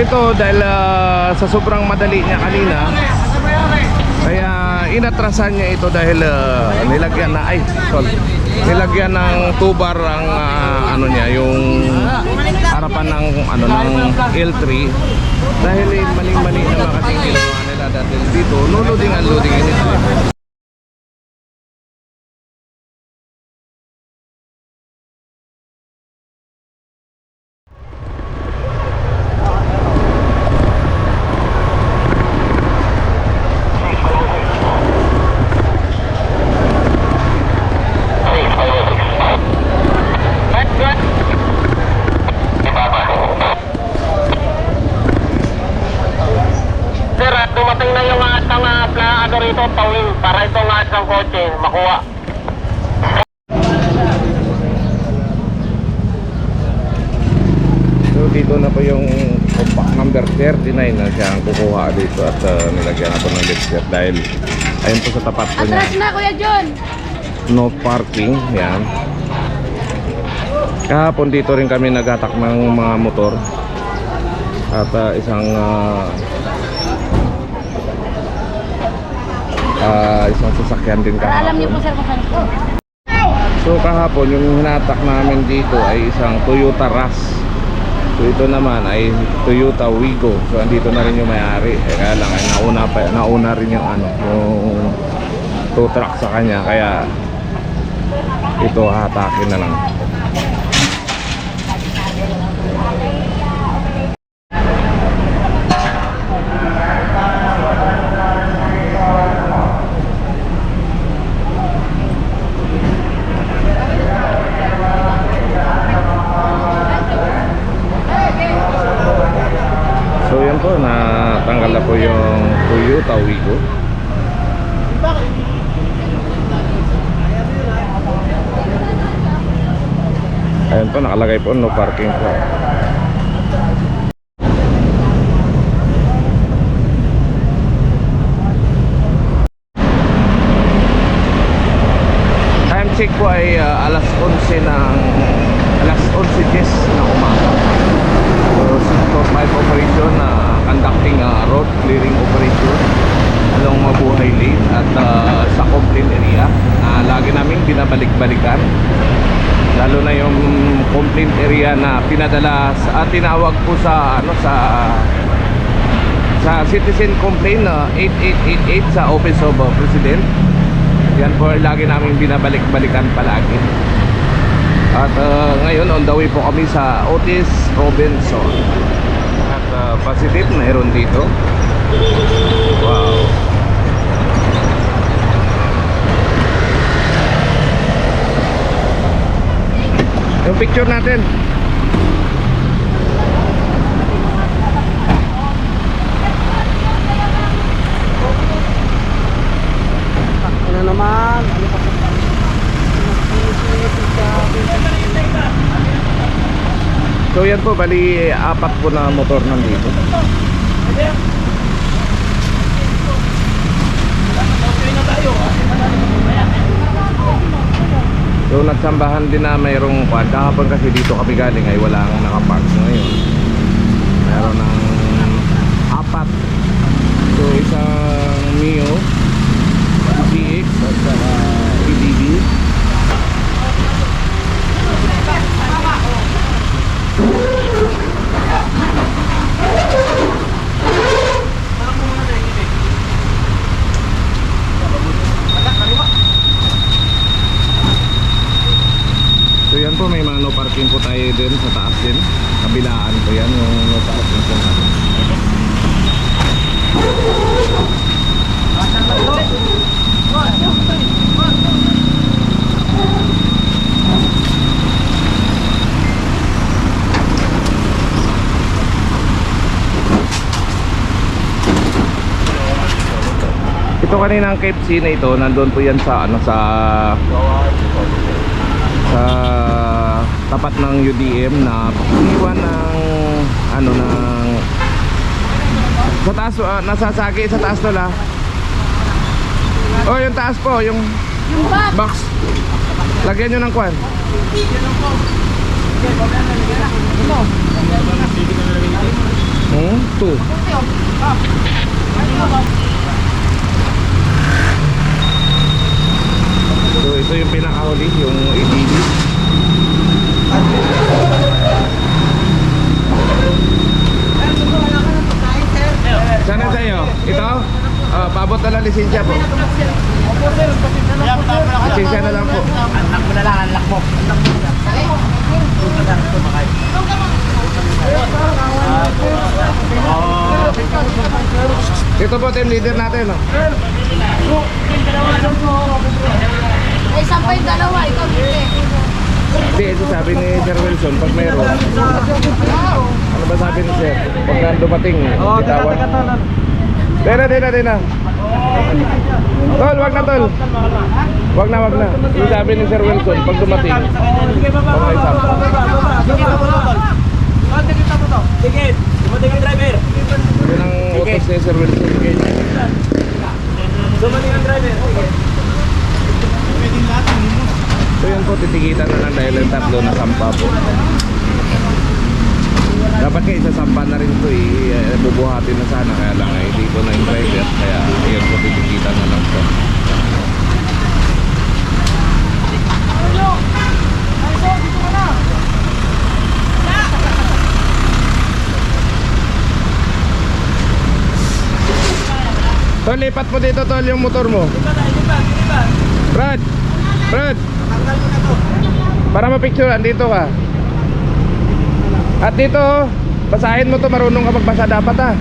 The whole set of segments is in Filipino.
ito dahil sa sobrang madali niya kanina, kaya inatrasan niya ito dahil nilagyan na nilagyan ng tubar ang ano niya, yung harapan ng ano ng L3 dahil maling-mali na kasing ginawa nila dahil dito no loading unloading anytime. Dumating na yung atang ano rito, towing, para itong atang kotse makuha. So dito na po yung compact number 39 na siya ang kukuha dito at nilagyan na po ng letter dahil ayun po sa tapat po niya. Atras na Kuya John! No parking, yan. Kahapon dito rin kami naghatak ng mga motor at isang sasakyan din kahapon. Alam niyo po sir kung saan po. So kahapon yung hinatak namin dito ay isang Toyota Rush. So ito naman ay Toyota Wigo. So andito na rin yung may-ari. Kaya lang ay nauna rin yung yung tow truck sa kanya, kaya ito hatakin na lang. So yan po, natanggal na po yung Toyota Wigo. Ayan po, nakalagay po no parking po. Time check po ay alas 11 na umaga. So 5 operation na conducting road clearing operation along Mabuhay Lane at sa complaint area na lagi naming binabalik-balikan, lalo na yung complaint area na pinadala sa tinawag po sa sa citizen complaint 8888 sa Office of President. Yan po lagi naming binabalik-balikan palagi. At ngayon on the way po kami sa Otis Robinson. At positive mayroon dito. Wow. Yung picture natin. Ano naman? Ano pa? So yan po, bali 4 po na motor nandito. So nagsambahan din na mayroong quad. Kahapon kasi dito kami galing ay walang nakapark. Ngayon meron ng 4. So isang Mio GX at saka PDD. So yan po, may mga no parking po tayo din sa taas din. Kabilaan po yan yung no parking po natin. Ito kanina ang KFC na ito, nandun po yan sa sa tapat ng UDM na iwan ng sa taas, nasasagi sa taas to la. Oh, yung taas po, yung box. Lagyan nyo ng kwan. Two. So ito yung pinakahuli, yung ATV. Sana sa'yo? Ito? Paabot na lang lisensya po. Lisensya na lang po. Anak mo na lang, anak mo. Ito po team leader natin. Ay, sampay dalawa, ikaw hindi. Hindi, ito sabi ni Sir Wilson, pag mayroon. Ano ba sabi ni Sir? Pag na dumating, bitawan. Tena. Tol, wag na tol. Wag na. Yung sabi ni Sir Wilson, pag dumating. Okay, sampa. Sige, dumating ang driver. Yun ang utos ni Sir Wilson. Dumating ang driver. So yan po, titigitan na lang dahil yung tatlo na sampa po. Dapat kayo isasampa na rin ito bubuhatin na sana, kaya lang ay dito na yung driver, kaya yun po, titigitan na lang po. Tol, lipat mo dito tol yung motor mo. Brad! Para mapicturean, dito ka. At dito, basahin mo to, marunong ka magbasa dapat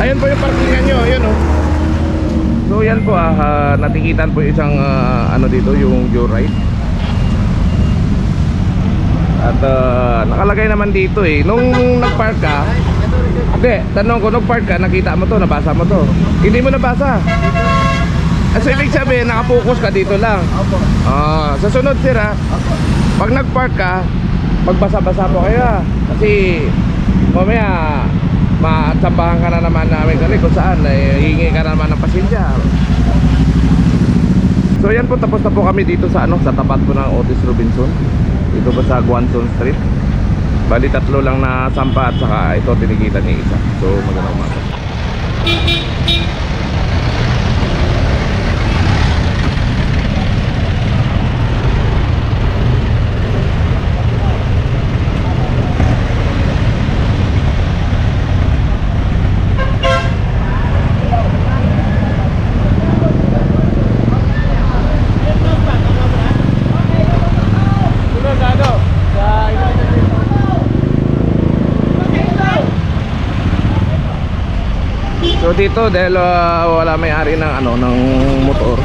Ayun po yung parkingan nyo, ayun So yan po natikitan po isang ano dito, yung joyride. At nakalagay naman dito nung nagpark ka. Hindi, tanong ko, nagpark ka, nakita mo to, nabasa mo to. Hindi mo nabasa. So ibig sabihin, nakapokus ka dito lang. Sa sunod sir pag nagpark ka, magbasa-basa po kayo kasi mamaya matsambahan ka na naman namin kami kung saan hihingi ka na naman ng pasensya. So yan po, tapos na po kami dito sa sa tapat po ng Otis Robinson. Dito po sa Guanzon Street. Bali tatlo lang na sampa at saka ito tinigitan ni isa. So magandang umaga. So dito dahil wala may-ari ng ng motor.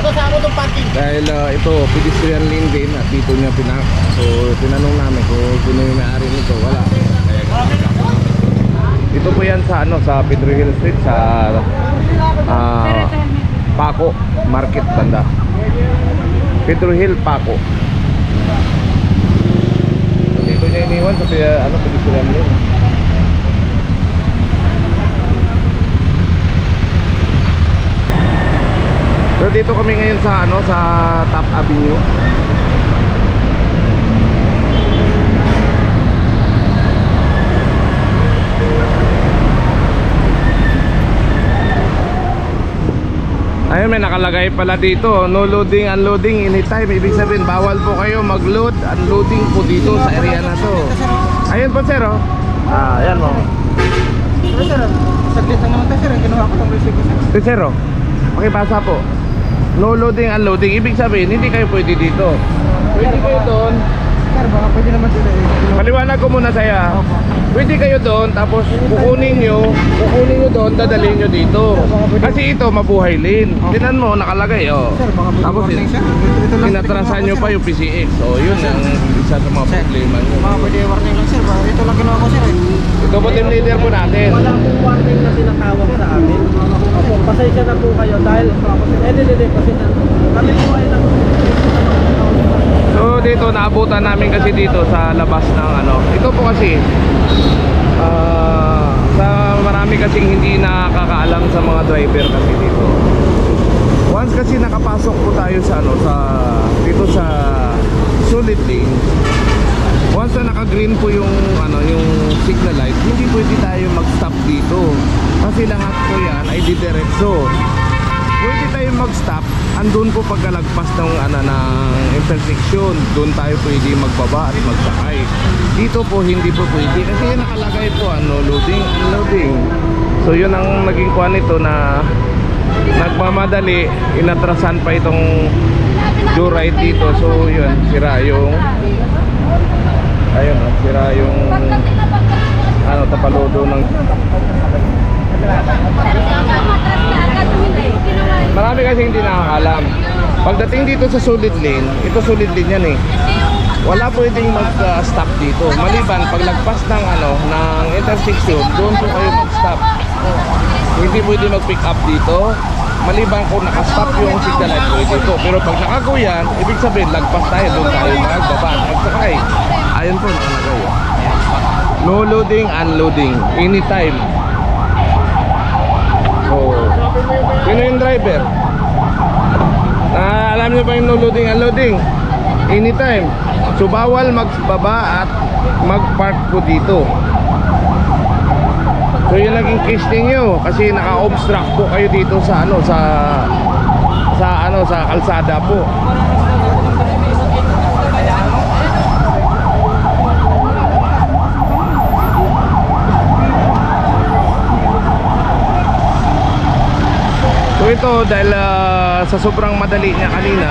Ito sa ako itong parking. Dahil ito pedestrian lane din at dito niya pinak. So tinanong namin kung sino yung may-ari nito, wala. Dito po yan sa sa Pedro Hill Street sa Paco Market banda. Pedro Hill, Paco. Dito niya iniwan sa pedestrian lane. So dito kami ngayon sa sa Top Avenue. Ayun, may nakalagay pala dito, no loading, unloading anytime. Ibig sabihin bawal po kayo mag-load, unloading po dito sa area na to. Ayun po sir ayan mo. Sir, saglit lang naman tayo sir. Ginawa ko itong resibo sir. Sir pakibasa po. No loading, unloading. Ibig sabihin, hindi kayo pwede dito. Pwede kayo doon. Sir, baka pwede naman sila Paliwanag ko muna saya. Pwede kayo doon, tapos kukunin nyo doon, dadalhin nyo dito. Kasi ito, mabuhay lane. Tinan mo, nakalagay, Sir, baka pwede Tapos warning sir. Ito lang tinatrasan nyo pa yung PCX. So, yun ang isa sa mga problema nyo. Baka pwede warning lang sir. Baka ito lang ginawa ko sir Ito po team leader po natin. Wala pong warning na tinatawag sa amin. Opo, pasensya na po kayo dahil hindi, pasensya. Kami po ay So dito naabutan namin kasi dito sa labas ng ito po kasi sa marami kasing hindi nakakaalam sa mga driver kasi dito. Once kasi nakapasok po tayo sa dito sa solid lane. Once basta naka-green po yung yung signal light, hindi pwede tayo mag-stop dito. Kasi lahat po yan ay didiretso. Pwede tayo mag-stop andun po pagkalagpas ng ng intersection. Doon tayo pwede magbaba at magsakay. Dito po hindi po pwede kasi nakalagay po loading, unloading. So yun ang naging kuha nito na nagmamadali, inatrasan pa itong joyride dito. So yun, sira yung sira yung tapalodo ng marami kasi hindi nakakalam. Pagdating dito sa solid lane, ito solid lane yan eh. Wala pwedeng mag-stop dito. Maliban pag lagpas ng ng intersection, doon po kayo mag-stop. Hindi pwede mag-pick up dito. Maliban kung naka-stop yung signal light pwede dito. Pero pag nakago yan, ibig sabihin lagpas tayo, doon tayo magbaba at magsakay. Ayun po nakalagay. No loading, unloading, anytime. Oh. Sino yung driver? Alam niyo ba yung no loading, unloading? Anytime. So bawal magbaba at mag-park po dito. So yun naging case ninyo kasi naka-obstruct po kayo dito sa sa kalsada po. So ito dahil sa sobrang madali niya kanina,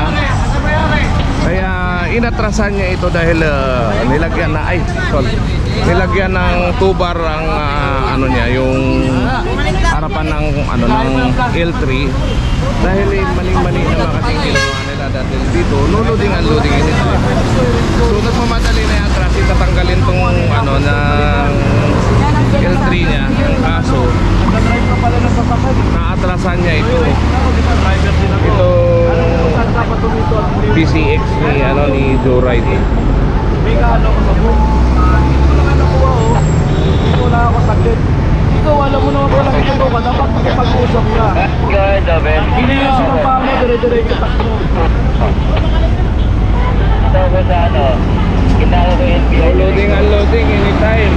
kaya inatrasan niya ito dahil nilagyan nilagyan ng tubar ang niya, yung harapan ng ng L3 dahil mali-mali naman kasi ginawa nila dati dito, no loading, unloading anytime. So nagmamadali na yung atras, tatanggalin tong ng L3 niya, ang kaso naatrasan niya ito PCX ni Joyride. Wala ako saglit. Ikaw, alam mo naman walang ito ka. Dapat makipag-usap ka. Hindi yung sinumpa mo, dire-diretso takbo. Loading, unloading anytime.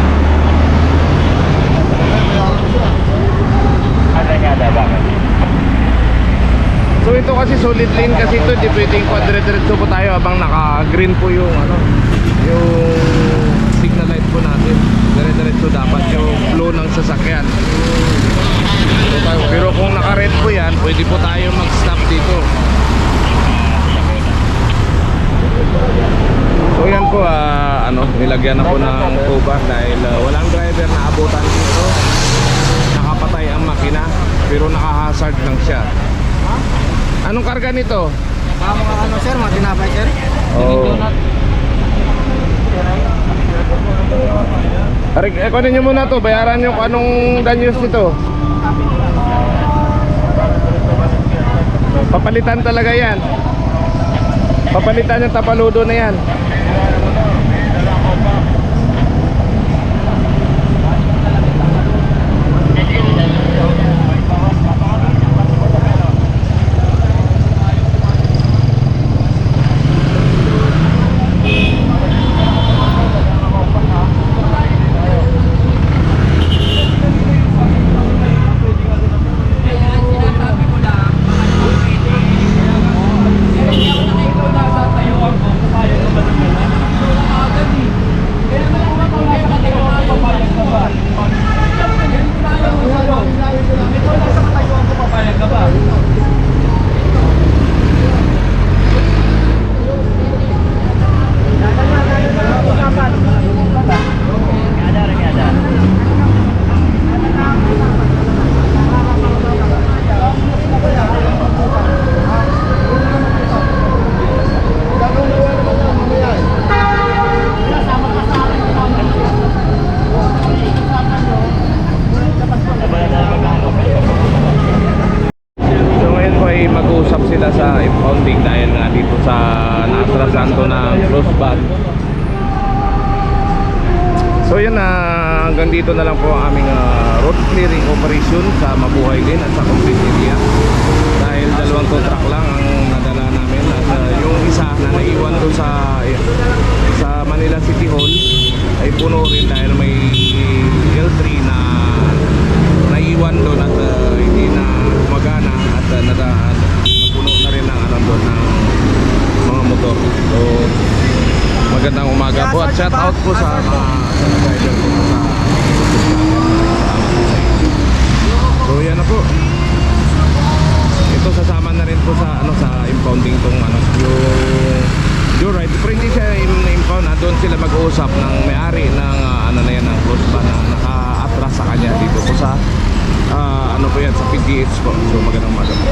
So ito kasi solid lane kasi ito, di pwedeng dire-diretso po tayo habang naka-green po yung yung signal light po natin. Dire-diretso dapat yung flow ng sasakyan. Pero kung naka-red po yan, pwede po tayo mag-stop dito. So yan po, nilagyan na po ng tubar dahil walang driver na abutan dito. Nakapatay ang makina, pero naka-hazard lang siya. Anong karga nito? Mga sir, mga tinapay sir. Oh. Kunin nyo muna to, bayaran nyo kung anong danyos nito. Papalitan talaga yan. Papalitan yung tapaludo na yan. Mag-uusap sila sa impounding dahil nga dito sa naatrasan to ng crossbar. So yan hanggang dito na lang po ang aming road clearing operation sa Mabuhay Lane at sa complete area. Dahil dalawang tow truck lang ang nadala namin at yung isa na naiwan doon sa Manila City Hall ay puno rin dahil may L3 na naiwan doon at hindi na gumagana at napuno na rin ang ano doon ng mga motor. So magandang umaga po at shout out po sa mga rider po sa so yan na po. Ito sasama na rin po sa ano sa impounding tong ano yung Joyride. Pero hindi siya impound, doon sila mag-uusap ng may-ari ng ano na yan ng close ba na naka-atras sa kanya dito po sa ano po yan sa PGH po. So magandang umaga po.